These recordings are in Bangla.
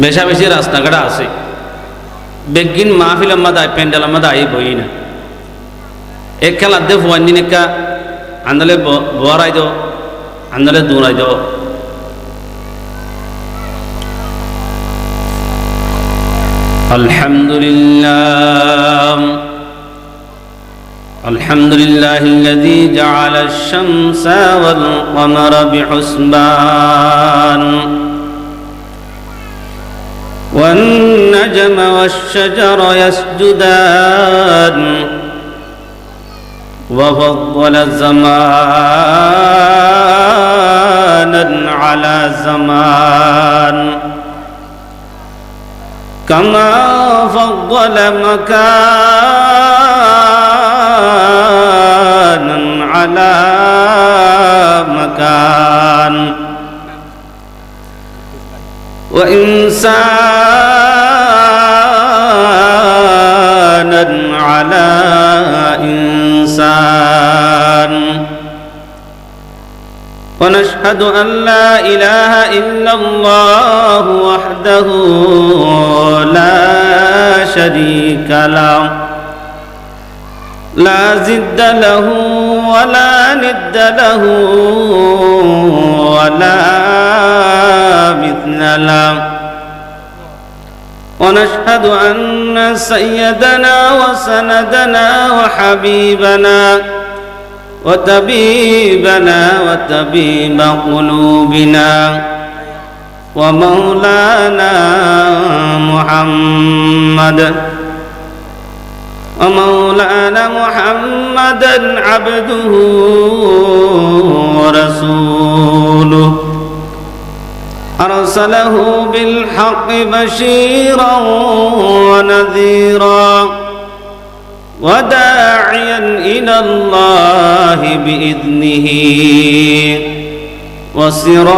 বেশা বেশি রাস্তাঘাটা আছে বেগিন মাহফিল আই প্যান্ডেল আই বই না এক খেলা দে ফুয়ান দিন একা আন্দোলে বরাই দো আন্দোলে দূরাই দো الحمد لله الذي جعل الشمس والقمر بحسبان والنجم والشجر يسجدان وفضل زمانا على زمان كما فضل مكانا على مكان وإنسانا على إنسان ونشهد أن لا إله إلا الله وحده لا شريك له لا ضد له ولا ند له ولا مثل له ونشهد أن سيدنا وسندنا وحبيبنا وطبيبنا وطبيب قلوبنا ومولانا محمدا عبده ورسوله أرسله بالحق بشيرا ونذيرا وداعيا إلى الله بإذنه وسراجا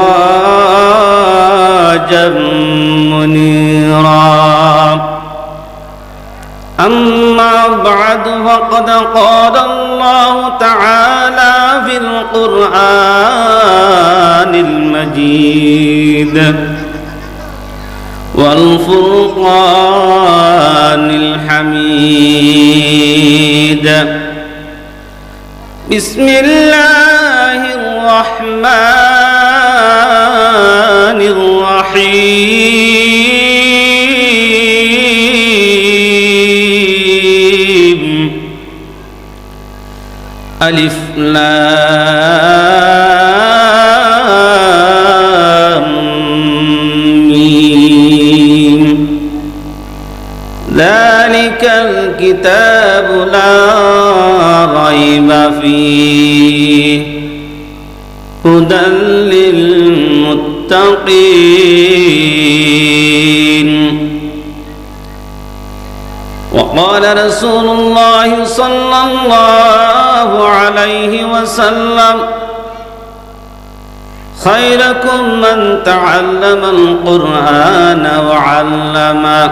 منيرا أما بعد فقد قال الله تعالى في القرآن المجيد والفرقان الحميد بسم الله الرحمن الرحيم ألف لام ميم ذلك الكتاب لا ريب فيه هدى للمتقين وقال رسول الله صلى الله عليه وسلم خيركم من تعلم القرآن وعلمه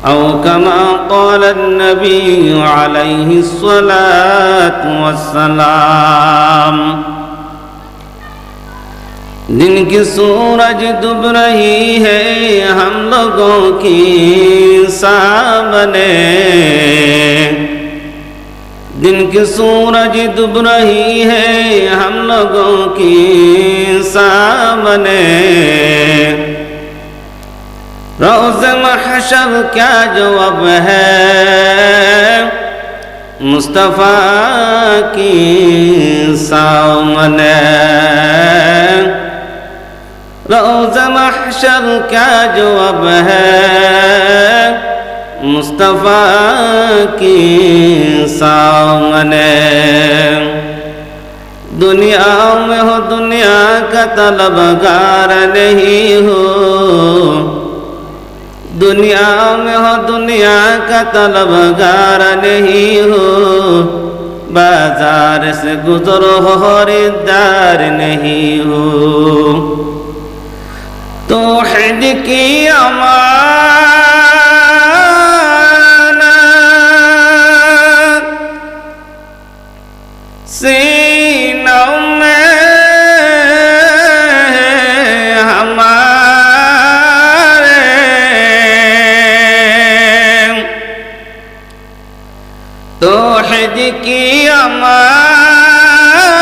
أو كما قال النبي عليه الصلاة والسلام दिन की सूरज डूब रही है हम लोगों की सामने दिन की सूरज डूब रही है हम लोगों की सामने रोज़ महशर क्या जवाब है मुस्तफ़ा की सामने रोज़ महशर क्या जवाब है मुस्तफ़ा की सामने दुनिया में हो दुनिया का तलबगार नहीं हो दुनिया में हो दुनिया का तलबगार नहीं हो बाजार से गुजरो हो खरीदार नहीं हो तौहीद की अमानत सीनों में हमारे अमानत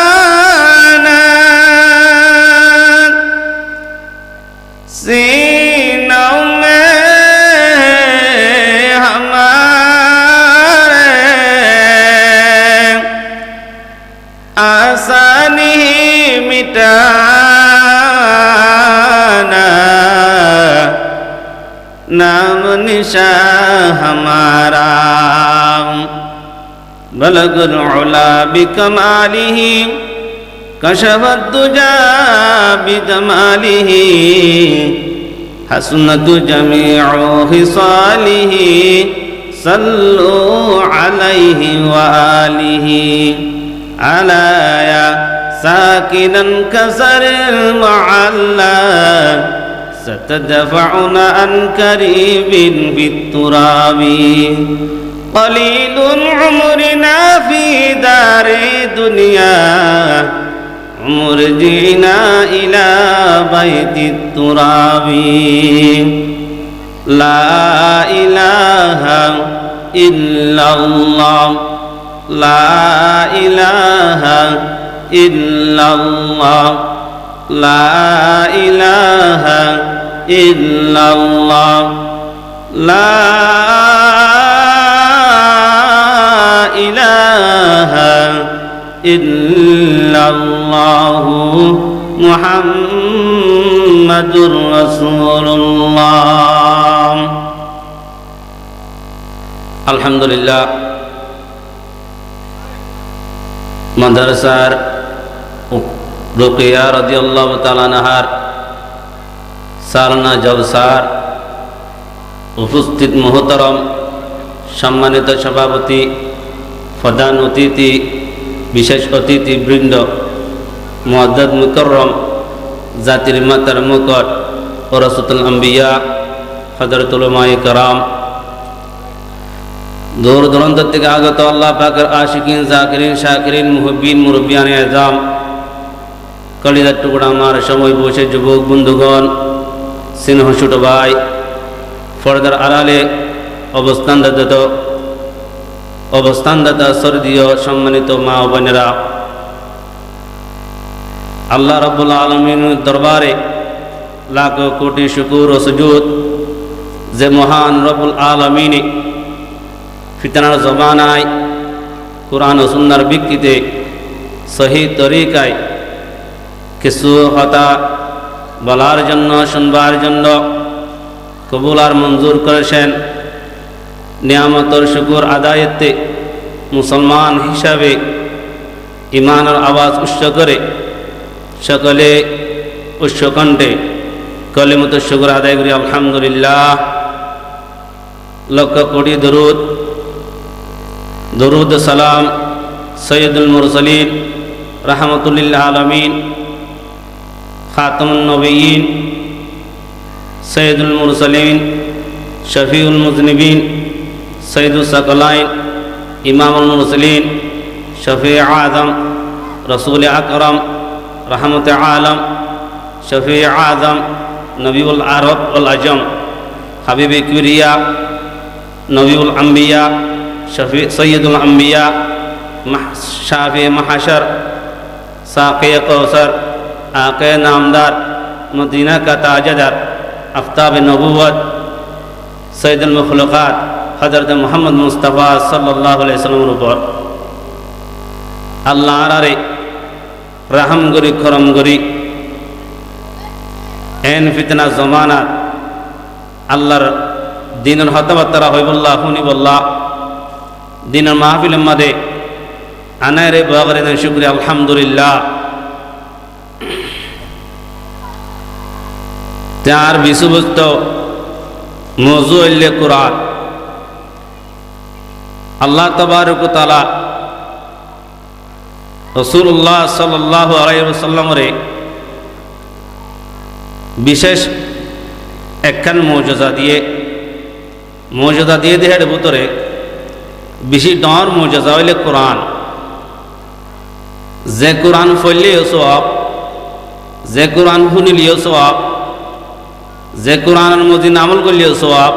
सीनों में हमारे आसानी मिटाना नाम निशा हमारा बलगुल उला बिकमालिही कशफत दुजा बिजमालिही हसनत जमीउ हिसालिही सल्लु अलैहि व आलिही अला या साकिनन कसरिल मुअल्ला ستدفعن عن قريب بالتراب قليل عمرنا في دار الدنيا مرجعنا إلى بيت التراب لا إله إلا الله لا إله إلا الله لا إله إلا الله لا إله إلا الله محمد رسول الله الحمد لله মাদ্রাসার রুকিয়া রাদিয়াল্লাহু তাআলা আনহার সালনা জলসার উপস্থিত মহতরম সম্মানিত সভাপতি প্রধান অতিথি বিশেষ অতিথিবৃন্দ মুআদ্দাদ মুকাররম জাতির মাতার মুকট ওরাসাতুল আম্বিয়া হযরতুল উলামায়ে কেরাম দূর দূরান্ত থেকে আগত আল্লাহ পাকের আশিকিন জাকিরিন শাকিরিন মুহিব্বিন মুরব্বিয়ান আযম কলিজার টুকরা আমার সময় বসে যুবক বন্ধুগণ স্নেহ ছোট ভাই পর্দার আড়ালে অবস্থানদাতা সরদীয় সম্মানিত মা ও বোনেরা, আল্লাহ রাব্বুল আলামিনের দরবারে লাখ কোটি শুকর ও সুজুদ যে মহান রব্বুল আলামিন ফিতনার জমানায় কুরআন ও সুন্নাহর ভিত্তিতে সহি তরিকায় কিছু কথা বলার জন্য শুনবার জন্য কবুল আর মঞ্জুর করেছেন। নিয়ামতর শুকর আদায়েতে মুসলমান হিসাবে ইমানের আওয়াজ উচ্চ করে সকলে উচ্চকণ্ঠে কলিমত শুকর আদায় করি আলহামদুলিল্লাহ। লক্ষ কোটি দরুদ সালাম সৈয়দুল মুরসালিন রাহমাতুল লিল আলামিন খাতামুন নবিয়্যিন সৈয়দুল মুরসালিন শফিউল মুজনিবিন সৈয়দুস সাকলাইন ইমামুল মুরসালিন শফি আযম রাসূল আকরাম রহমত আলম শফি আযম নবীউল আরব ওয়াল আজম হাবিবে কিবরিয়া নবীউল আম্বিয়া শফি সৈয়দুল আম্বিয়া শাফি মাহশর সাকি কৌসর आक़े नामदार मदीना का ताजदार आफ्ताब नबूवत सैयदुल मखलूक़ात हज़रत मोहम्मद मुस्तफ़ा सल्लल्लाहु अलैहि वसल्लम ऊपर अल्लाह रे रहम गरी करम गरी एन फितना जमाना अल्लाहर दिनर हतबत्तरा हईबुल्लाह हुनिबुल्लाह दिनर महफिल मदे अनारे बागरे शुक्रिया अल्हम्दुलिल्लाह। তার বিষয়বস্তু মওযুউল কুরআন। আল্লাহ তাবারক ওয়া তাআলা রাসূলুল্লাহ সাল্লাল্লাহু আলাইহি ওয়াসাল্লামের বিশেষ একখান মুজিজা দিয়ে দেহের ভিতরে বেশি ডর মুজিজা হইলে কোরআন। যে কোরআন পড়লেও সওয়াব, যে কোরআন শুনিলেও সওয়াব, যে কোরআনের মধ্যে আমল করলেও সওয়াব,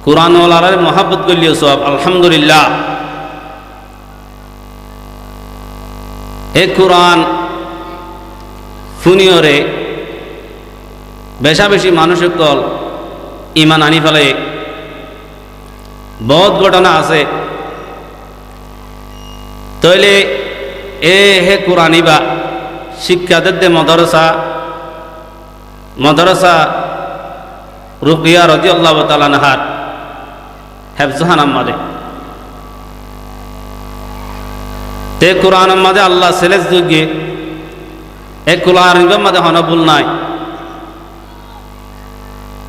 কোরআনওয়ালার মহাব্বত করলেও সওয়াব। আলহামদুলিল্লাহ এ কোরআন ফুনিয়রে বেশা বেশি মানুষের কল ইমান আনি ফেলে বহুত ঘটনা আছে তইলে এ হে কোরআন ইবা শিক্ষাদের দে মদরসা রুকিয়া রাদিয়াল্লাহু তাআলা আনহার হেফজহান আম্মাদে তে কোরআন আম্মাদে আল্লাহ সেলেস দুগে এ কোরআন ইবা মাদে হনবুল নাই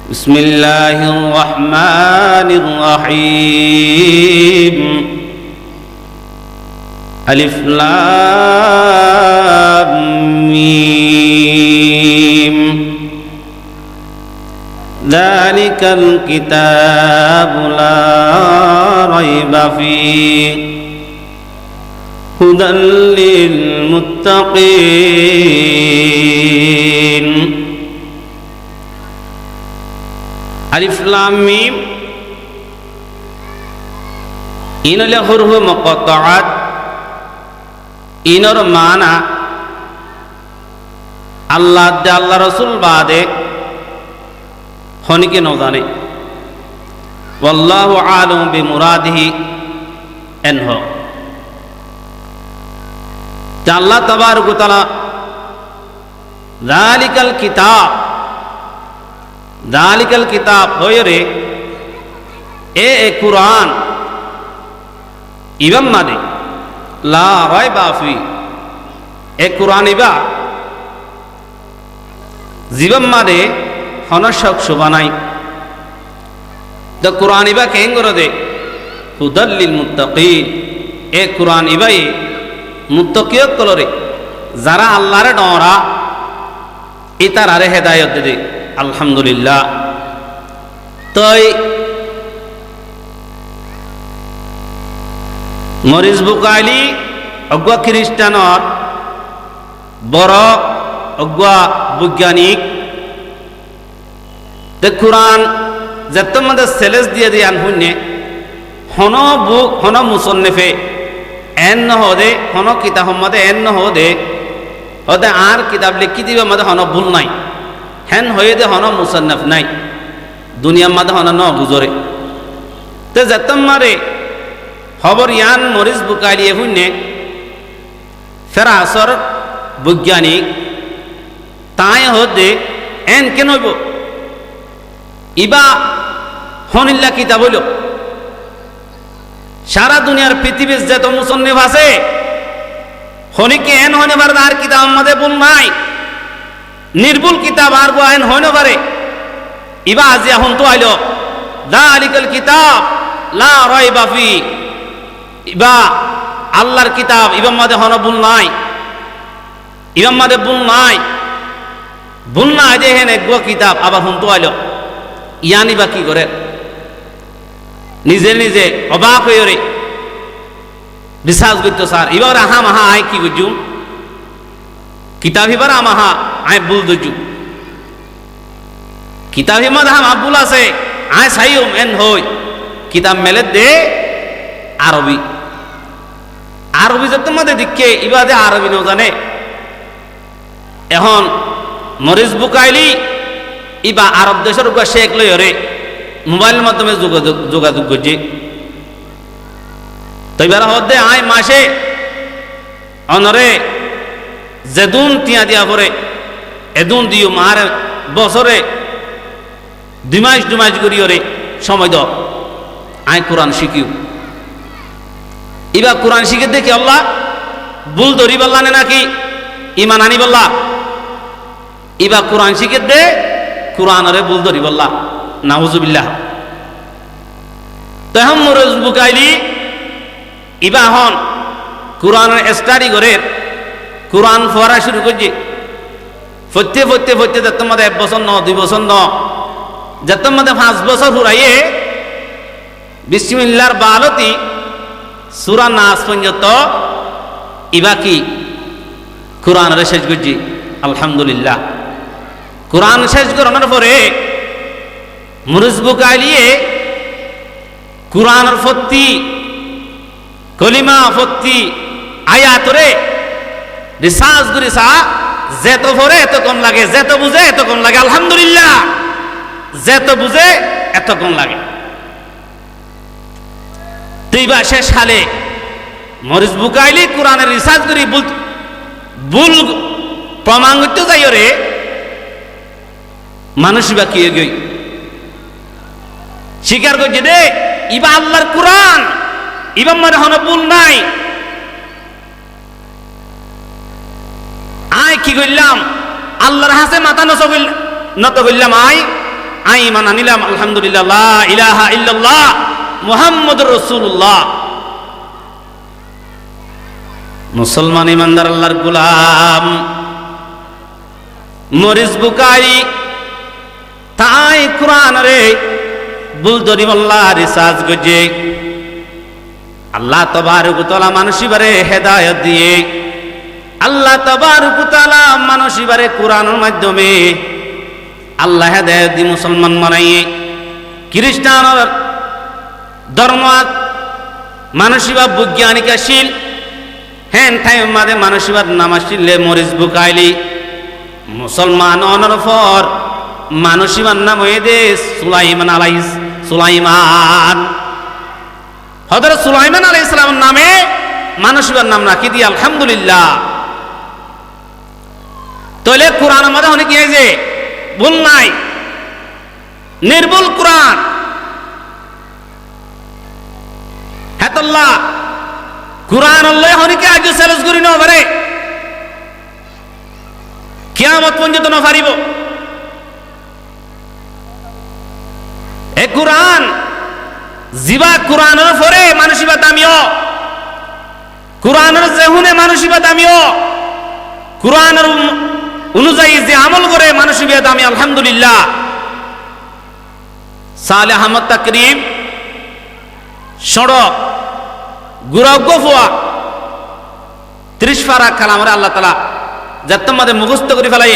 বিসমিল্লাহির রহমানির রহিম আলিফ লাম মিম যালিকাল কিতাবু লা রাইবা ফীহি হুদাল লিল মুত্তাকিন আলিফ লাম মিম ইনলে হুরফ মুকাত্তাআত ইনর মানা আল্লাহ আল্লাহ রসুল বাদে হনিকে ন জানে ওয়াল্লাহু আলামু বিমুরাদিহি এনহ আল্লাহ তাবারক ওয়া তাআলা যালিকাল কিতাব হয়রে এ কুরআন ইবাম মানে লা রাইবা ফি এ কুরআন ইবা জীবন মাদে হনশক শোভানাই দ কুরআন ইবা কেঙ্গর দে হুদাল লিল মুত্তাকিন এ কুরআন ইবাই মুত্তাকিয়ত কলরে যারা আল্লাহর ডরা ইতারারে হেদায়েত দে আলহামদুলিল্লাহ তই মরিস বুকাইলি অজ্ঞা খ্রিস্টানর বড় অজ্ঞা বৈজ্ঞানিক তে কোরআন যেত মধ্যে সেলেস দিয়ে দিয়ে আন শুনে হন বুক হন মুসন্নেফে এন নহদে হন কিতাব মধ্যে এন নহদে হদে আর কিতাব লিখি দিবে মধ্যে হন ভুল নাই হেন হয়ে দে হন মুসন্নেফ নাই দুনিয়ার মধ্যে হন ন গুজরে তে যেত মারে খবর ইয়ান মরিস বুকাইলিয়ে শুনে ফেরা আসর বৈজ্ঞানিক তাই হদে এন কেন হইব ইবা হনিল্লা কিতাব হইল সারা দুনিয়ার পৃথিবীর যত মুসন্নিফ আছে হনিকে এন হইনে পারে আর কিতাব আমাদের ভুল নাই নির্ভুল কিতাব আর এন হইনে পারে ইবা আজি এখন তো আইল যালিকাল কিতাব লা রাইবা ফি ইবা আল্লাহর কিতাব ইবাম মাদে হন ভুল নাই ইবাম মাদে ভুল নাই যে হেন এক কিতাব আবার হুনতো আইল ইয়ানি বা কি করে নিজে নিজে অবাক হয়ে রে রিসার্চ করতো স্যার এবার আহা মাহা আয় কি করছু কিতাব এবার আমাহা আয় ভুল দইছু কিতাব হিমাদ হাম আব্বুল আছে আয় সাইম এন হই কিতাব মেলে দে আরবি যত মধ্যে দিকে ইবাদে আরবি ন জানে এখন মরিস বুকাইলি ইবা আরব দেশের উপর শেখ লই রে মোবাইলের মাধ্যমে যোগাযোগ করছে তো এবার হদে আয় মাসে অনরে যেদুন তিয়া দিয়া পরে এদুন দিও মার বছরে 2 মাস করি রে সময় দ আয় কোরআন শিখিও ইবা কোরআন শিখে দেখি আল্লাহ ভুল ধরি বললা নাকি ইমান আনি বললা ইবা কোরআন শিখে দে কোরআনরে ভুল ধরি বললা নাউজুবিল্লাহ তখন মরজ বুকাইলি ইবা হন কোরআনের স্টাডি করে কোরআন পড়া শুরু করছে ফতে যত মধ্যে 1 বছর ন 2 বছর ন যত মধ্যে 5 বছর হুরাইয়ে বিসমিল্লাহর বালতি সূরা নাস পর্যন্ত ইবা কি কোরআনের শেষ করছি আলহামদুলিল্লাহ কোরআন শেষ করানোর পরে মুরিস বুকাইলিয়ে কোরআনের ফত্তি কলিমা ফত্তি আয়াতরে রিসার্চ করি চা যেত ভরে এত কম লাগে, যেত বুঝে এত কম লাগে। আলহামদুলিল্লাহ, যেত বুঝে এত কম লাগে। তুই বা শেষ সালে মরিস বুকাইলি কোরআনের রিসার্চ করি ভুল প্রমাণ করতে যাই রে মানুষ বা কি গই স্বীকার করছে দে ইবা আল্লাহর কোরআন, ইবা মানে হন ভুল নাই। আয় কি করলাম আল্লাহর হাসে মাথা নত করলাম, আই ইমান আনিলাম আলহামদুলিল্লাহ, লা ইলাহা ইল্লাল্লাহ মুহাম্মদুর রাসূলুল্লাহ। মুসলমান ইমানদার আল্লাহর গোলাম মরিস বুকারি তাই কোরআন রে বুলদরি মোল্লা রিসার্চ গজে আল্লাহ তাবারক ওয়া তাআলা মানুষিবারে হেদায়েত দিয়ে, আল্লাহ তাবারক ওয়া তাআলা মানুষিবারে কোরআনের মাধ্যমে আল্লাহ হেদায়েত দি মুসলমান বানাইয়ে খ্রিস্টানের ধর্ম মানসিবা বৈজ্ঞানিকাশীল হেন টাইম মাদে মানসিবার নামাশিলে মরিস বুকাইলি মুসলমান অনর পর মানসিবার নাম হয়ে দে সুলাইমান। হযরত সুলাইমান আলাইহিস সালামের নামে মানসিবার নাম রাখি দিয়ে আলহামদুলিল্লাহ। তাহলে কোরআনের মধ্যে অনেক কি যে ভুল নাই, নির্ভুল কোরআন। হেতাল্লাহ কোরআন আল্লাহ অনেকে আজ চ্যালেঞ্জ করি না পারে, কিয়ামত পর্যন্ত না পারিব। এ কোরআন জিবা কোরআনের পরে মানসিবা দামিও, কোরআনের জেহুনে মানসিবা দামিও, কোরআনের অনুযায়ী যে আমল করে মানসিবা দামি আলহামদুলিল্লাহ। সালেহ আহমদ তাকরিম সড়ক গুরগফুয়া 30 পারা কালামরে আল্লাহ তাআলা যাত্তম মাঝে মুখস্থ করে ফেলাই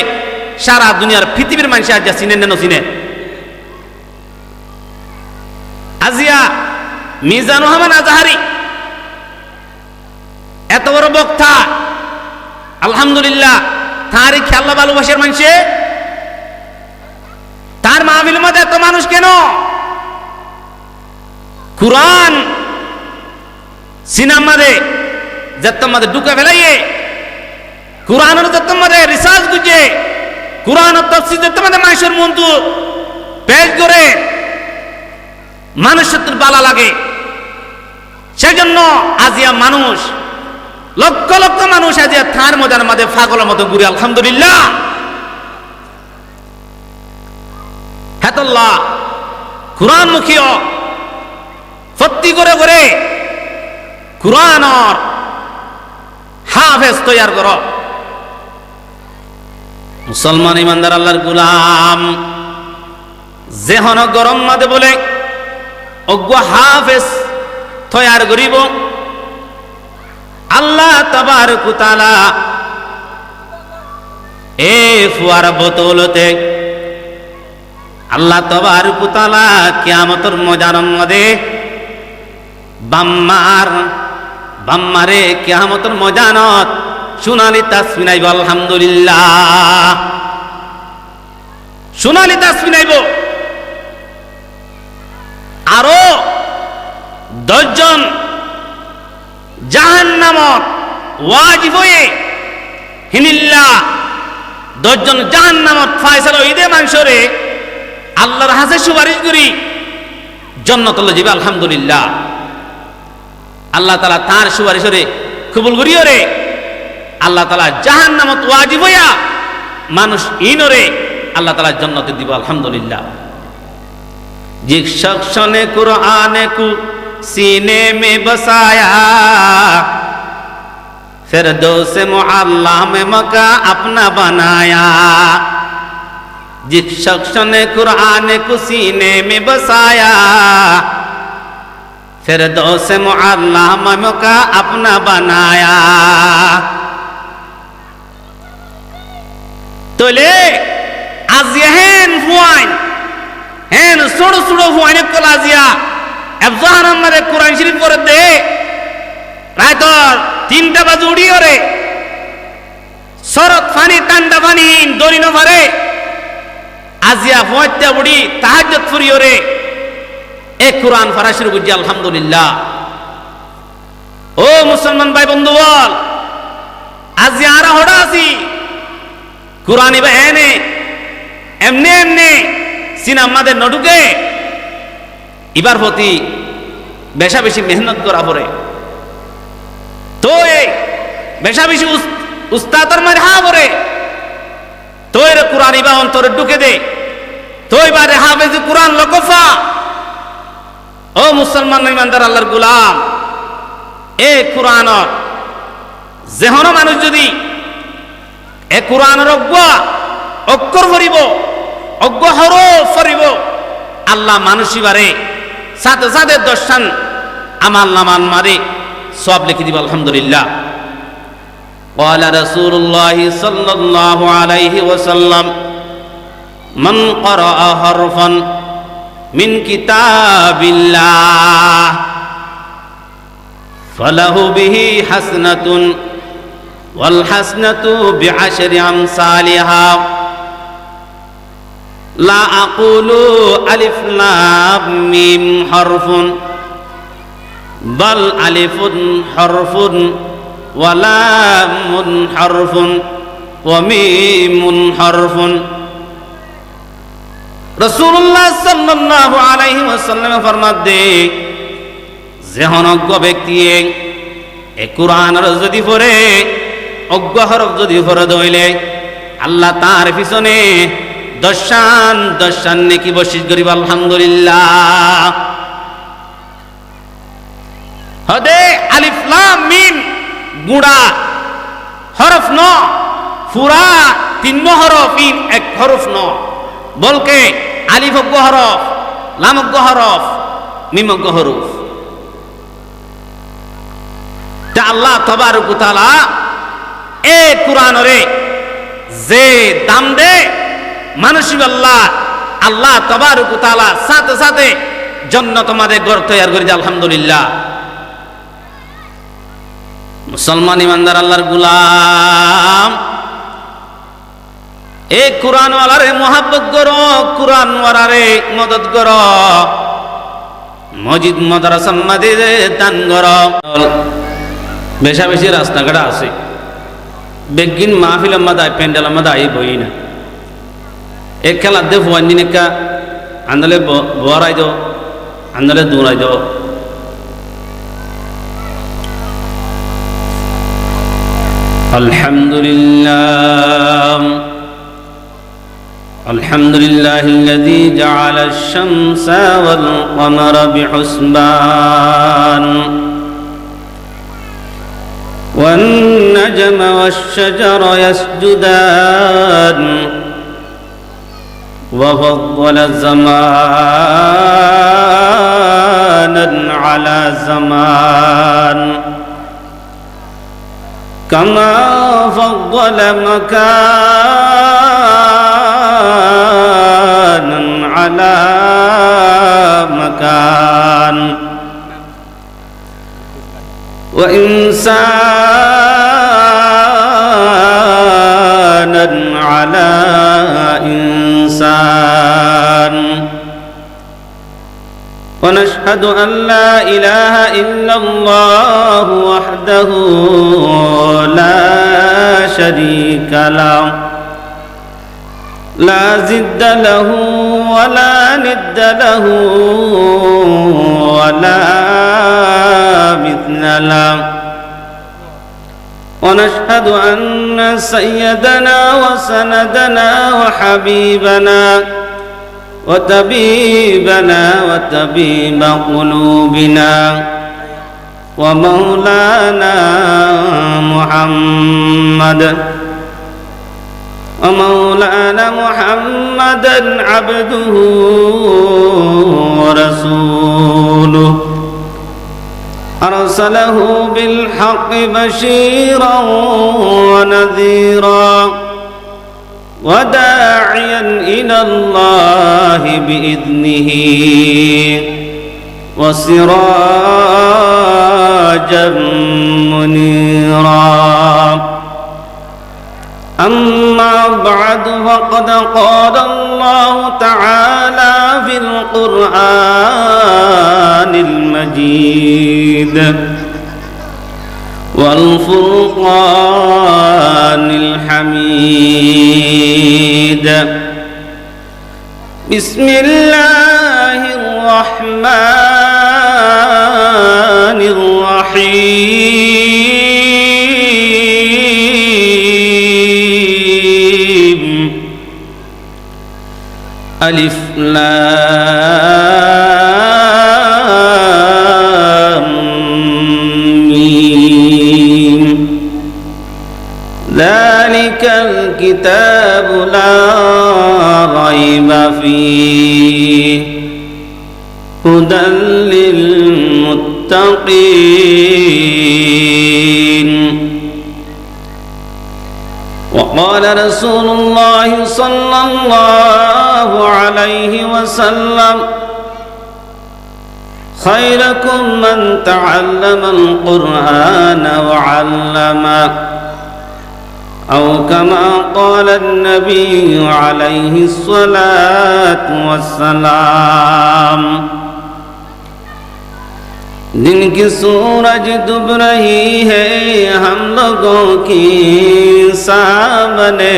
সারা দুনিয়ার পৃথিবীর মানুষ আজ চিনেন না চিনে। আজিয়া মিজানুর রহমান আজহারি এত বড় বক্তা আলহামদুলিল্লাহ, তারই খেয়াল্লা ভালোবাসার মানুষে তার মাহফিলের মধ্যে এত মানুষ কেন? কোরআন সিনেমারে যাত্তম মাঝে ঢুকে ফেলাইয়ে, কোরআনের যাত্তম মাঝে রিসার্চ গুজে, কোরআনের তাফসীর যাত্তম মাঝে মানুষের মন্তু পেশ করে মানুষের বালা লাগে। সেজন্য আজিয়া মানুষ লক্ষ লক্ষ মানুষ আজিয়া থার মজার মাঝে পাগলের মতো ঘুরে আলহামদুলিল্লাহ। হেতাল্লাহ কোরআন মুখীয় ফত্তি করে করে কোরআনর হাফেজ তৈয়ার কর। মুসলমান ইমানদার আল্লাহর গোলাম যেহন গরম মাদে বলে অজ্ঞ হাফেজ তৈয়ার করিব, আল্লাহ তাবারক ওয়া তাআলা এ ফুয়ার বোতলতে আল্লাহ তাবারক ওয়া তাআলা কিয়ামতের ময়দানের মধ্যে বাম্মারে কিয়ামতের ময়দানত সোনালি তাসবিহ আইব আলহামদুলিল্লাহ, সোনালি তাসবিহ আইব। আরো 10 জন জাহান্নামত ওয়াজিব হয়ে হিনিল্লাহ 10 জন জাহান্নামত ফয়সালা হইদে মানুষরে আল্লাহর হাতে সুপারিশ করি জান্নাতুল যাবে আলহামদুলিল্লাহ। আল্লাহ তাআলা তার সুপারিশরে কবুল করিও রে। আল্লাহ তাআলা জাহান্নামত ওয়াজিব হইয়া মানুষ ইনরে আল্লাহ তাআলা জান্নাতে দিব আলহামদুলিল্লাহ। जिस शख्स ने कुरान को सीने में बसाया, फिरदौस मुअल्ला में मका अपना बनाया। जिस शख्स ने कुरान को सीने में बसाया, फिरदौस मुअल्ला में मका अपना बनाया। तो ले आज यहन हुआन হেন ছোট ছোট হুয়াইনে কলাজিয়া এবজাহান আমাদের কোরআন শরীফ করে দে রাত 3টা বাজে উড়িও রে শরৎ ফানি ঠান্ডা ফানি দড়ি নভারে আজিয়া ফয়তা বুড়ি তাহাজ্জুদ ফুরিয়রে এ কুরআন পড়া শুরু করছি আলহামদুলিল্লাহ। ও মুসলমান ভাই বন্ধু বল, আজি আরা হড়া আছি কুরআন ইবা এনে এমনে এমনে সিনেমাদের নডুকে ইবার প্রতি বেশা বেশি মেহনত করা পড়ে তো এই বেশা বেশি উস্তাদর মার হা পড়ে তো এর কুরআন ইবা অন্তরে ঢুকে দে তো এবারে হাফেজ কুরআন লকফা। ও মুসলমান ইমানদার আল্লাহর গোলাম, এ কুরআনর যেহন মানুষ যদি এ কুরআনের অক্ষর পড়িব অজ্ঞ হরফ পড়িব আল্লাহ মানুষিবারে সাথে সাথে দর্শন আমাল নামান মারে সব লিখে দিব আলহামদুলিল্লাহ। قال رسول الله صلى الله عليه وسلم من قرأ حرفا من كتاب الله فله به حسنة والحسنة بعشر أمثالها لا أقول ألف لام ميم حرف بل ألف حرف ولام حرف وميم حرف। রাসূলুল্লাহ সাল্লাল্লাহু আলাইহি ওয়াসাল্লাম ফরমাত দে যেহন অজ্ঞ ব্যক্তি এ কুরআনের যদি পড়ে অজ্ঞ হরফ যদি পড়ে দইলে আল্লাহ তার পিছনে দশান নেকি বশিশ করিব আলহামদুলিল্লাহ। হদে আলিফ লাম মিম গুড়া হরফ ন পুরা তিন হরফ এক হরফ ন বলকে আলিফ অজ্ঞ হরফ লাম অজ্ঞ হরফ মিম অজ্ঞ হরফ। তা আল্লাহ তাবারক ওয়া তাআলা এ কুরআনরে যে দাম দে মানুষই আল্লাহ তাবারক ওয়া তাআলা সাথে সাথে জান্নাত আমাদের ঘর তৈরি করে দেয় আলহামদুলিল্লাহ। মুসলমান ইমানদার আল্লাহর গোলাম, এ কুরআন ওয়ালারে মোহাব্বত করো, কুরআন ওয়ালারে মদদ করো, মসজিদ মাদ্রাসা মাদ্রাসা দান করো। বেশা বেশি রাস্তাঘাট আছে বেগিন মাহফিল মাদায় প্যান্ডেল মাদায় বই না এক খেলা দে ফুয়ান্দিন একা আন্দলে বরাই দো আন্দলে দৌড়াই দো। আলহামদুলিল্লাহ আলহামদুলিল্লাহিল্লাযী জাআলা আশ-শামসা ওয়াল কমারা বিহুসবান والنجم والشجر يسجدان وفضل زمانا على زمان كما فضل مكانا على مكان وإنسانا على إنسان ونشهد أن لا إله إلا الله وحده لا شريك له لا ضد له ولا ند له ولا مثل له ونشهد أن سيدنا وسندنا وحبيبنا وطبيبنا وطبيب قلوبنا ومولانا محمدا عبده ورسوله أرسله بالحق بشيرا ونذيرا وداعيا إلى الله بإذنه وسراجا منيرا أما بعد فقد قال الله تعالى في القرآن المجيد والفرقان الحميد بسم الله الرحمن الرحيم ألف لام ميم ذلك الكتاب لا ريب فيه هدى للمتقين وقال رسول الله صلى الله عليه وسلم خيركم من تعلم القرآن وعلمه أو كما قال النبي عليه الصلاة والسلام दिन की सूरज डूब रही है हम लोगों की सामने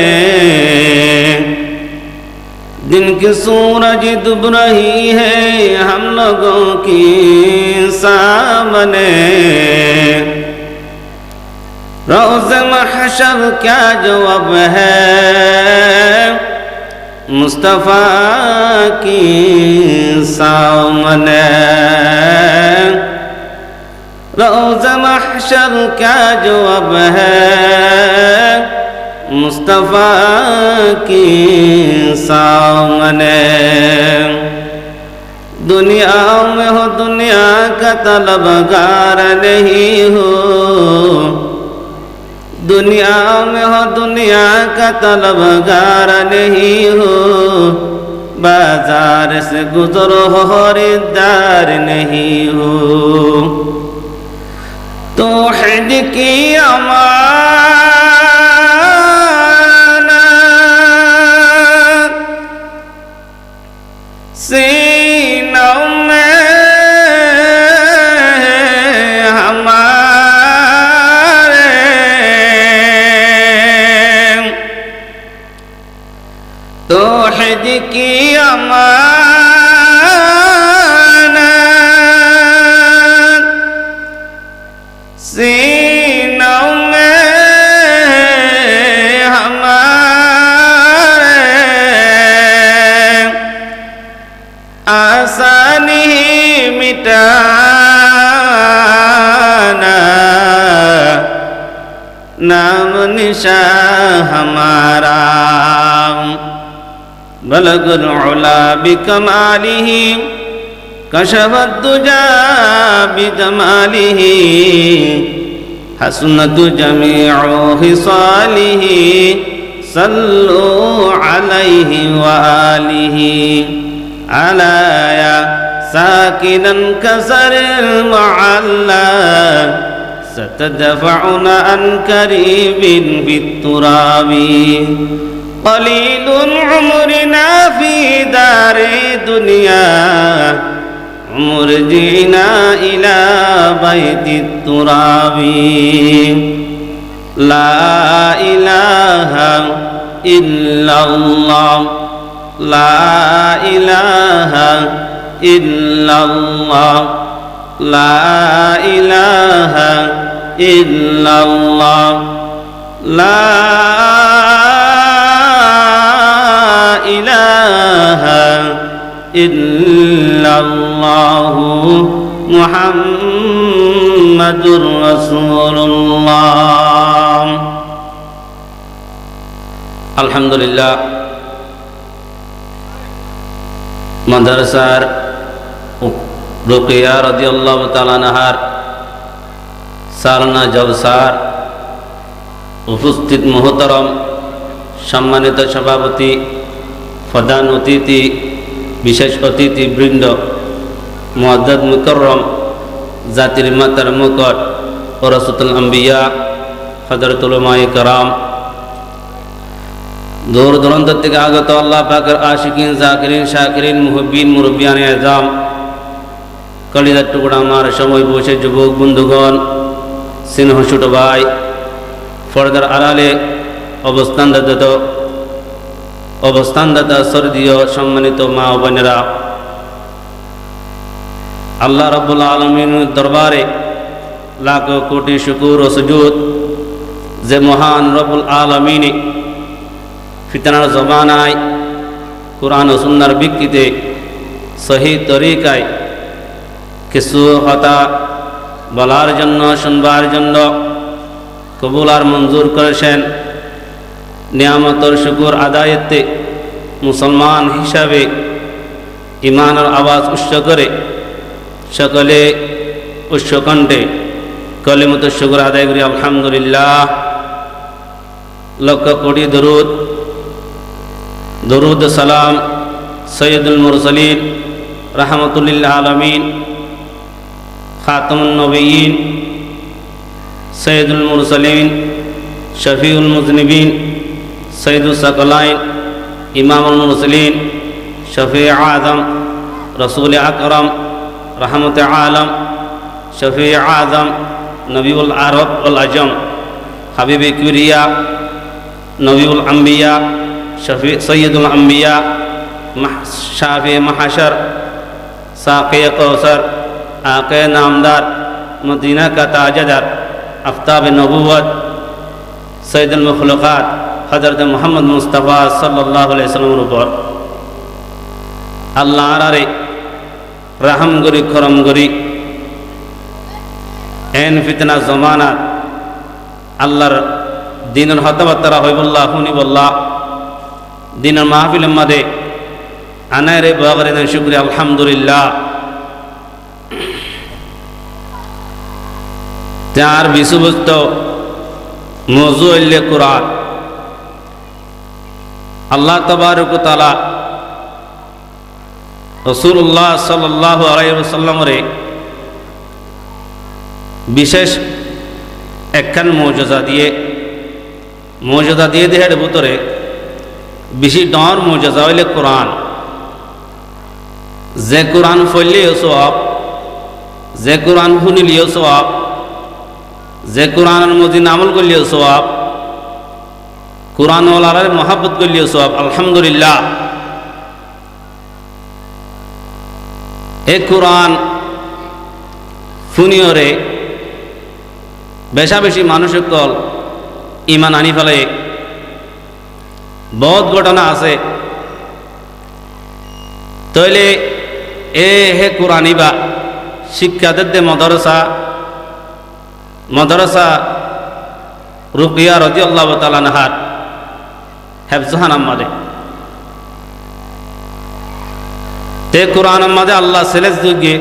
दिन की सूरज डूब रही है हम लोगों की सामने रोज़ महशर क्या जवाब है मुस्तफ़ा की सामने रोज़ महशर क्या जवाब है मुस्तफ़ा की सामने दुनिया में हो दुनिया का तलबगार नहीं हो दुनिया में हो दुनिया का तलबगार नहीं हो बाजार से गुजरो हो खरीदार नहीं हो तौहीद की अमानत सीनों में हमारे तौहीद की अमानत सीनों में हमारे आसानी मिटाना नाम निशा हमारा बलगुल उला बिकमालिही कशफत दुजा बिजमालिही हसनत जमीउ हिसालिही सल्लु अलैहि व आलिही अला या साकिनन कसरिल मुअल्ला सतदफउना अन करीबिन बित्तुराबी قليل عمرنا في دار دنيا مرجعنا إلى بيت التراب لا إله إلا الله لا إله إلا الله لا إله إلا الله لا إله إلا الله محمد رسول الله الحمد لله মাদ্রাসার রুকিয়া রাদিয়াল্লাহু তাআলা আনহার সালনা জলসার উপস্থিত মোহতরম সম্মানিত সভাপতি প্রধান অতিথি বিশেষ অতিথিবৃন্দ মুআদ্দাদ মুকাররম জাতির মাতার মুকট ওরাসাতুল আম্বিয়া হযরতুল উলামায়ে কেরাম দূর দূরান্ত থেকে আগত আল্লাহ পাকের আশিকিন জাকিরিন শাকিরিন মুহব্বিন মুরব্বিয়ানে আযম কলিজার টুকরা আমার সময় বসে যুবক বন্ধুগণ স্নেহ ছোট ভাই পর্দার আড়ালে অবস্থানদাতা সরদীয় সম্মানিত মা ও বোনেরা, আল্লাহ রাব্বুল আলামিনের দরবারে লাখো কোটি শুকর ও সুজুদ যে মহান রব্বুল আলামিন ফিতনার জমানায় কুরআন ও সুন্নাহর ভিত্তিতে সহি তরিকায় কিছু কথা বলার জন্য শুনবার জন্য কবুল আর মঞ্জুর করেছেন। নিয়ামতের শুকর আদায়েতে মুসলমান হিসাবে ইমানের আওয়াজ উচ্চ করে সকলে উচ্চকণ্ঠে কলিমত শুকর আদায় করি আলহামদুলিল্লাহ। লক্ষ কোটি দরুদ সালাম সৈয়দুল মুরসালিন রাহমাতুল্লিল আলামিন খাতামুন নবিয়্যিন সৈয়দুল মুরসালিন শফিউল মুজনিবিন সৈয়দুস সাকলাইন ইমামুল মুরসালিন শফি আযম রসুল আকরম রহমত আলম শফি আযম নবীউল আরব ওয়াল আজম হাবিবে কিবরিয়া নবীউল আম্বিয়া শফি সৈয়দুল আম্বিয়া শাফি মাহশর সাকি কৌসর आके नामदार मदीना का ताजदार आफ्ताब नबूवत सैयदुल मखलूक़ात हज़रत मोहम्मद मुस्तफ़ा सल्लल्लाहु अलैहि वसल्लम ऊपर अल्लाह रे रहम गरी करम गरी एन फितना जमाना अल्लाहर दीनर हतबत्तरा हईबुल्लाह हुनिबुल्लाह दीनर महफिल मदे अनारे बागरे शुक्रिया अल्हम्दुलिल्लाह। তার বিষয়বস্তু মওযু হইল কুরআন। আল্লাহ তাবারক ওয়া তাআলা রাসূলুল্লাহ সাল্লাল্লাহু আলাইহি ওয়াসাল্লামরে বিশেষ একখান মুজিজা দিয়ে দেহের ভিতরে বেশি ডর মুজিজা হইল কুরআন। যে কুরআন পড়লেও সওয়াব, যে কুরআন শুনিলেও সওয়াব, যে কুরআনের মধ্যে আমল করলেও সওয়াব, কুরআনওয়ালার মহব্বত করলেও সওয়াব আলহামদুলিল্লাহ। এই কুরআন শুনিওরে বেশা বেশি মানুষ সকল ইমান আনি ফেলে। বহুত ঘটনা আছে। তইলে হে কুরআনিবা শিক্ষা দিতে মাদ্রাসা রুকিয়া রাদিয়াল্লাহু তাআলা আনহার হেফজহান আম্মাদে তে কুরআন আম্মাদে আল্লাহ সেলেস দুগে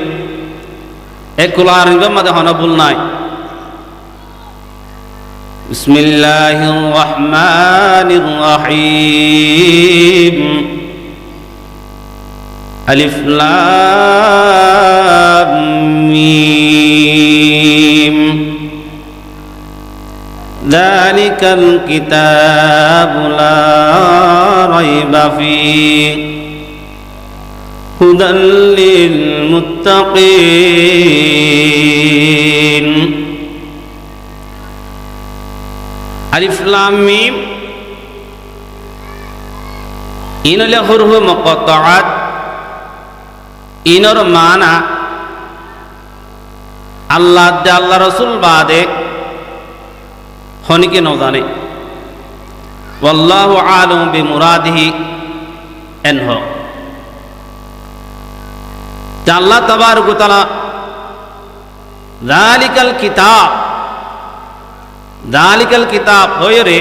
এক কুরআন আম্মাদে হনবুল নাই। বিসমিল্লাহির রহমানির রহিম আলিফ লাম মিম ذلك الكتاب لا ريب فيه هدى للمتقين ألف لام ميم إن الحروف مقطعات إنر معنى আল্লাহ রসুল বাদে হনিকে ন জানে। ওয়াল্লাহু আলামু বিমুরাদিহি এনহ। আল্লাহ তাবারক ওয়া তাআলা যালিকাল কিতাব হয়রে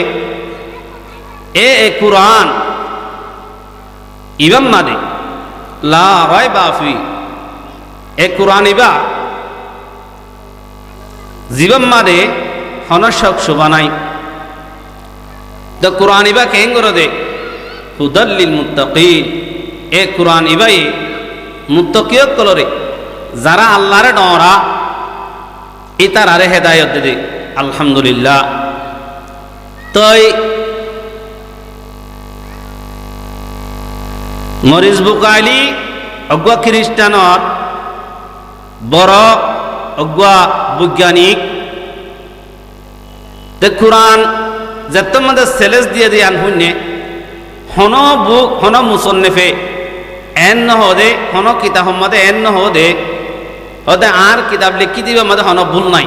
এ কুরআন ইবাম মানে লা রাইবা ফি এ কুরআন ইবা জীবন মানে হনসক শোভা নাই। The Quran iba kengoro de hudal lil muttaqin e Quran ibai muttaqiyat kolore jara Allah re dora itarare hedayat de alhamdulillah। toy Maurice Bucaille অজ্ঞা খ্রিস্টানর বড় অজ্ঞা বৈজ্ঞানিক তে কোরআন যেত মধ্যে সেলেস দিয়ে দিয়ে আনহুনে হন বুক হন মুসন্নেফে এন নহদে হন কিতাব মধ্যে এন নহদে হদে আর কিতাব লিখি দিবে মধ্যে হন ভুল নাই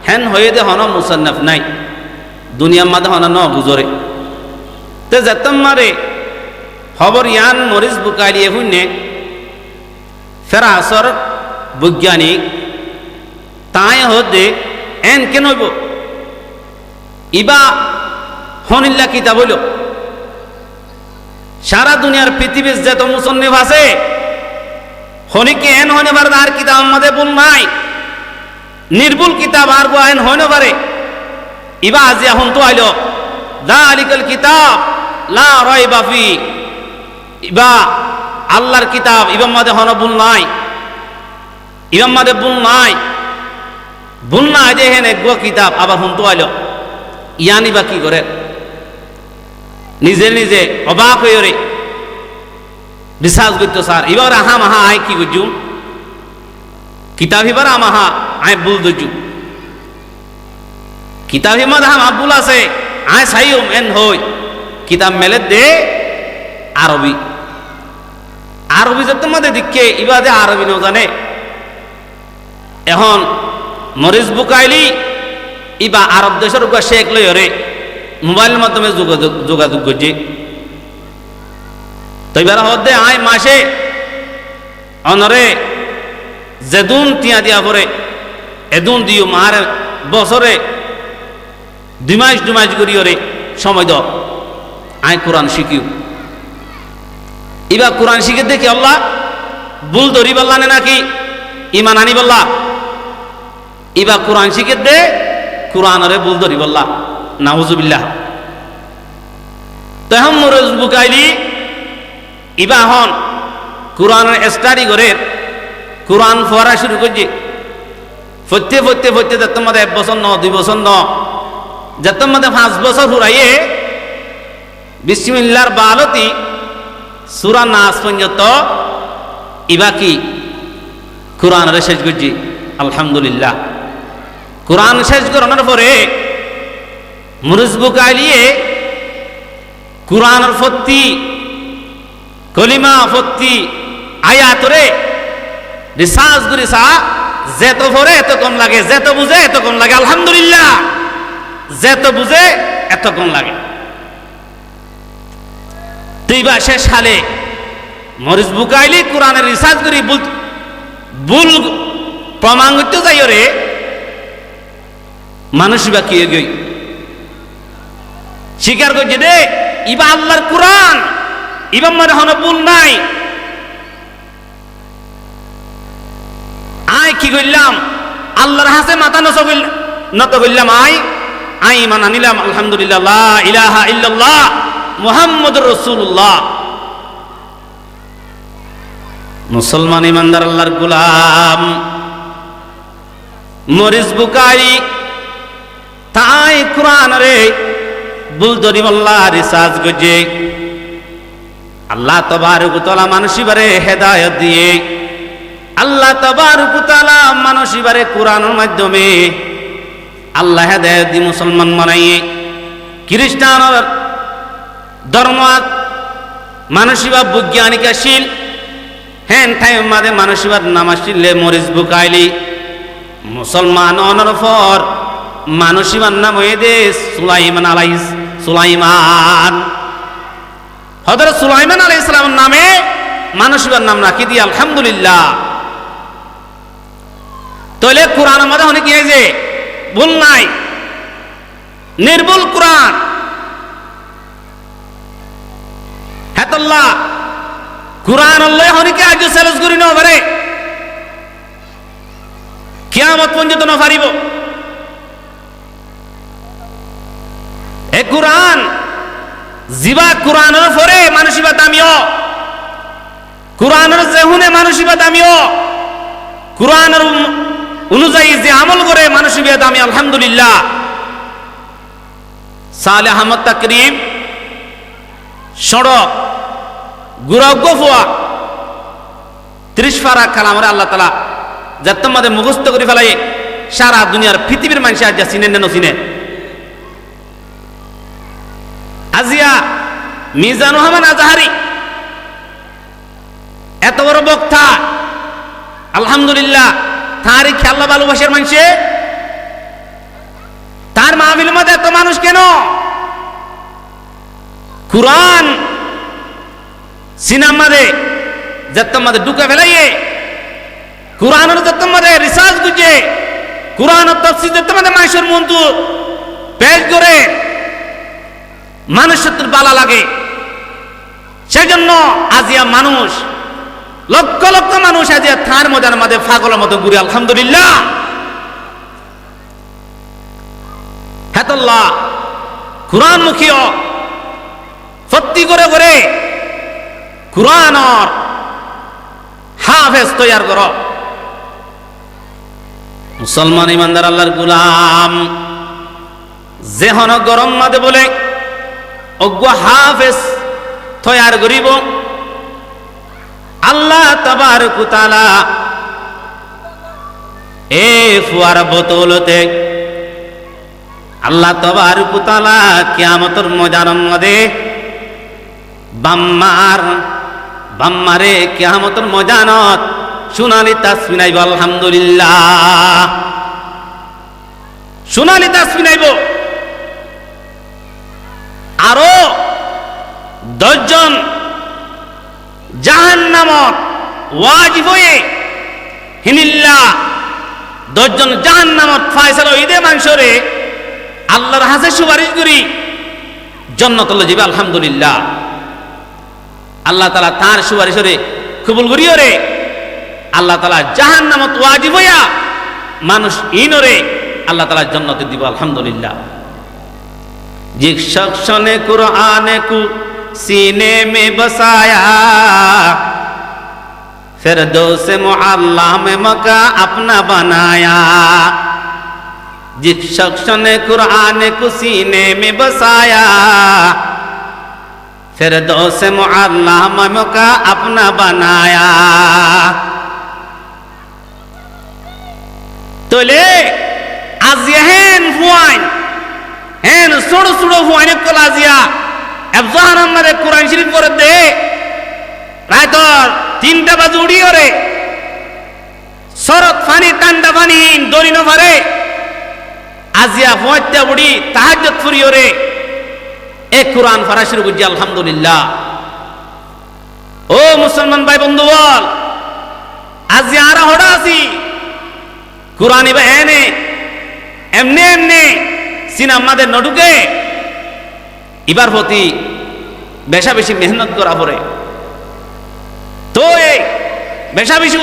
হেন হয়ে দে হন মুসন্নফ নাই দুনিয়ার মধ্যে হন ন বুজরে তে যেত মারে খবর ইয়ান মরিস বুকাইলি হুনে ফেরা আসর বৈজ্ঞানিক তাই হদে এন কেন হইব ইবা হনিল্লা কিতাব হইল সারা দুনিয়ার পৃথিবীর যত মুসন্নিফ আছে হনিকে এন হইনে পারে আর কিতাব আমাদের ভুল নাই নির্ভুল কিতাব আর গো এন হইনে পারে ইবা আজি এখন তো আইল যালিকাল কিতাব লা রাইবা ফি ইবা আল্লাহর কিতাব ইবা মাদে হন ভুল নাই ইবা মাদে ভুল নাই ভুল না যে হেন এক কিতাব আবার হুন তো আইল ইয়ানি বা কি করে নিজে নিজে অবাক হয়ে রে রিসার্চ করতো স্যার এবার আহা মাহা আয় কি করছু কিতাব এবার আমাহা আয় ভুল দজু কিতাব হিমাদ হাম ভুল আছে আয় সাইম এন হই কিতাব মেলে দে আরবি আরবি যে তোমাদের দিকে এবার যে আরবি ন জানে এখন মরিস বুকাইলি ইবা আরব দেশের উপর শেখ লই রে মোবাইলের মাধ্যমে যোগাযোগ করছে তো এবার হদে আয় মাসে অনরে যেদুন টিয়া দিয়া পরে এদুন দিও মার বছরে 2 মাস করি রে সময় দাও আয় কোরআন শিখিও এবার কোরআন শিখে দেখি আল্লাহ ভুল ধরি বললা নাকি ইমান আনি বললা এবার কোরআন শিখে দে কোরআনরে ভুল ধরি বললা নাউজুবিল্লাহ তখন মরিস বুকাইলি ইবা হন কোরআনের স্টাডি করে কোরআন পড়া শুরু করছে ফতে যাতে মধ্যে 1 বছর ন 2 বছর ন যাতে মধ্যে 5 বছর হুরাইয়ে বিসমিল্লাহর বালতি সূরা নাস পর্যন্ত ইবা কি কোরআনের শেষ করছি আলহামদুলিল্লাহ কোরআন শেষ করানোর পরে মরিস বুকাইলিয়ে কোরআনের ফত্তি কলিমা ফত্তি আয়াতরে রিসার্চ করি সা যেত ভরে এত কম লাগে যেত বুঝে এত কম লাগে আলহামদুলিল্লাহ যেত বুঝে এত কম লাগে তুইবা শেষ সালে মরিস বুকাইলি কোরআনের রিসার্চ করি ভুল প্রমাণ করতে যাই রে মানুষ বা কি গই স্বীকার করছে রে ইবা আল্লাহর কোরআন ইবা মানে হন ভুল নাই আয় কি করলাম আল্লাহর হাতে মাথা নত করলাম আই ইমান আনিলাম আলহামদুলিল্লাহ লা ইলাহা ইল্লাল্লাহ মুহাম্মাদুর রাসূলুল্লাহ মুসলমান ইমানদার আল্লাহর গোলাম মরিস বুকাইলি তাই কোরআন রে ভুল ধরি বললা রিসার্চ করছে আল্লাহ তাবারক ওয়া তাআলা মানুষিবারে হেদায়েত দিয়ে আল্লাহ তাবারক ওয়া তাআলা মানুষিবারে কোরআনের মাধ্যমে আল্লাহ হেদায়েত দি মুসলমান বানাইয়ে খ্রিস্টানর ধর্ম মানুষিবা বৈজ্ঞানিক আসিল হেন টাইম মাঝে মানুষিবার নাম আসিলে মরিস বুকাইলি মুসলমান অনর পর মানুষিবার নাম হয়ে দে সুলাইমান হযরত সুলাইমান আলাইহিস সালামের নামে মানুষিবার নাম রাখি দিয়ে আলহামদুলিল্লাহ তাহলে কোরআনের মধ্যে অনেক কি যে ভুল নাই নির্ভুল কোরআন হেতাল্লাহ কোরআন আল্লাহ অনেকে আজ চ্যালেঞ্জ করি না পারে কিয়ামত পর্যন্ত না পারিব এ কোরআন জিবা কোরআনের পরে মানুষিবা দামিও কোরআনের যেহুনে মানুষিবা দামিও কোরআনের অনুযায়ী যে আমল করে মানুষিবা দামি আলহামদুলিল্লাহ সালেহ আহমদ তাকরিম সড়ক গুরগ্য ফুয়া 30 পারা কালামরে আল্লাহ তাআলা যাতে আমাদের মুখস্থ করে ফেলাই সারা দুনিয়ার পৃথিবীর মানুষ আজ যা চিনেন না চিনে আজিয়া মিজানুর রহমান আজহারি এত বড় বক্তা আলহামদুলিল্লাহ তারই খেলা ভালোবাসার মানুষে তার মাহফিলের মধ্যে এত মানুষ কেন কুরআন সিনেমারে যাতে আমাদের ঢুকে ফেলাইয়ে কুরআনের যাতে আমাদের রিসার্চ করছে কুরআনের তাফসীর যাতে আমাদের মানুষের মন্তু পেশ করে মানুষের বালা লাগে সেই জন্য আজিয়া মানুষ লক্ষ লক্ষ মানুষ আজিয়া থার মজার মধ্যে পাগলের মতো ঘুরে আলহামদুলিল্লাহ হেতাল্লাহ কুরআন মুখীয় ফত্তি করে করে কুরআনর হাফেজ তৈয়ার কর মুসলমান ইমানদার আল্লাহর গোলাম যেহন গরম মাদে বলে অজ্ঞ হাফেজ তৈয়ার করিব আল্লাহ তাবারক ওয়া তাআলা এ ফুয়ার বোতলতে আল্লাহ তাবারক ওয়া তাআলা কিয়ামতের ময়দানের মধ্যে বাম্মারে কিয়ামতের ময়দানত সোনালি তাসবিহ নাইব আলহামদুলিল্লাহ সোনালি তাসবিহ নাইব আরো 10 জন জাহান্নামত ওয়াজিব হয়ে হিনিল্লাহ 10 জন জাহান্নামত ফয়সালা হইদে মানুষরে আল্লাহর হাতে সুপারিশ করি জান্নাতুল যাবে আলহামদুলিল্লাহ আল্লাহ তাআলা তার সুপারিশরে কবুল করিও রে আল্লাহ তাআলা জাহান্নামত ওয়াজিব হইয়া মানুষ ইনরে আল্লাহ তাআলা জান্নাতে দিব আলহামদুলিল্লাহ जिस शख्स ने कुरान को सीने में बसाया फिरदौस मुअल्ला में मका अपना बनाया जिस शख्स ने कुरान को सीने में बसाया फिरदौस मुअल्ला में मका अपना बनाया तो ले आज यहन हुआइन হেন ছোট ছোট অনেক কলাজিয়া একজন আমাদের কোরআন শরীফ পড়ে দে রাত 3টা বাজে উড়িও রে শরৎ ফানি ঠান্ডা ফানি দরিনো পারে আজিয়া পড়তে উড়ি তাহাজ্জুদ ফুরিও রে এ কোরআন পড়া শুরু করছি আলহামদুলিল্লাহ ও মুসলমান ভাই বন্ধু বল আজিয়া আরা হড়া আছি কোরআন ইবা এনে এমনি এমনি সিনেমাদের নডুকে এবার প্রতি বেশা বেশি মেহনত করা পড়ে তো এই বেশা বেশি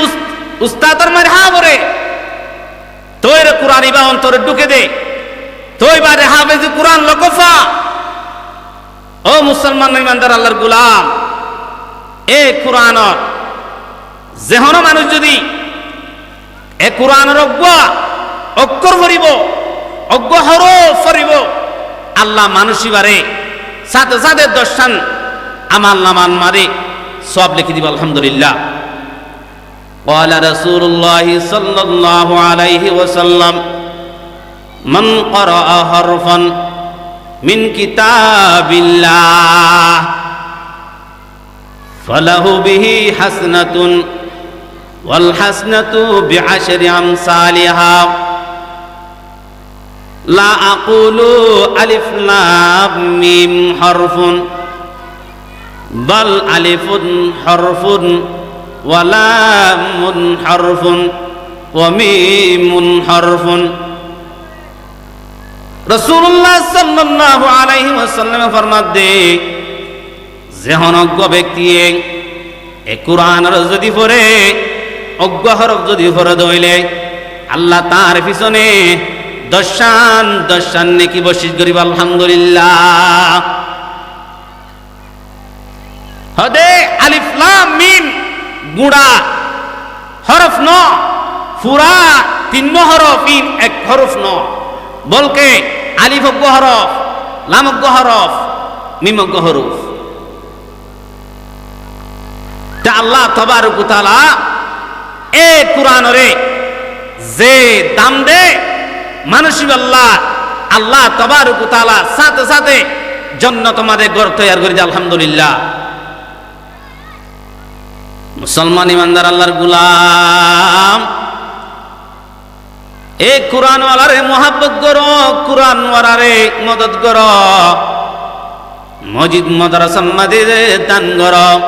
উস্তাদর মার হা পড়ে তো এর কোরআন ইবা অন্তরে ঢুকে দে তো এবারে হাফেজ কোরআন লকফা ও মুসলমান ইমানদার আল্লাহর গোলাম এ কোরআনর যেহন মানুষ যদি এ কোরআনের অক্ষর পড়িব অজ্ঞ হরফ পড়িব আল্লাহ মানুষিবারে সাথে সাথে দর্শন আমার নামান মারে সব লিখে দিব আলহামদুলিল্লাহ قال رسول الله صلى الله عليه وسلم من قرأ حرفا من كتاب الله فله به حسنة والحسنة بعشر أمثالها لا أقول ألف لام ميم حرف بل ألف حرف ولام حرف وميم حرف رسول الله صلى الله عليه وسلم ফরমাতে যেহন অজ্ঞ ব্যক্তি এ কোরআনের যদি পড়ে অজ্ঞ হরফ যদি পড়ে দইলে আল্লাহ তার পিছনে দর্শন নেকি বশিস করিব আলহামদুলিল্লাহ হদে আলিফ লাম মিম গুড়া হরফ ন পুরা 3 হরফ এক হরফ ন বলকে আলিফ অজ্ঞ হরফ লাম অজ্ঞ হরফ মিম অজ্ঞ হরফ আল্লাহ তাবারক ওয়া তাআলা এ কুরআনরে যে দাম দে মানুষই আল্লাহ তাবারক ওয়া তাআলা সাথে সাথে জান্নাত আমাদের ঘর তৈরি করে দেয়। আলহামদুলিল্লাহ। মুসলমান ইমানদার আল্লাহর গোলাম, এ কুরআনওয়ালারে মোহাব্বত করো, কুরআনওয়ালারে মদদ করো, মসজিদ মাদ্রাসা মাদ্রাসা দান করো।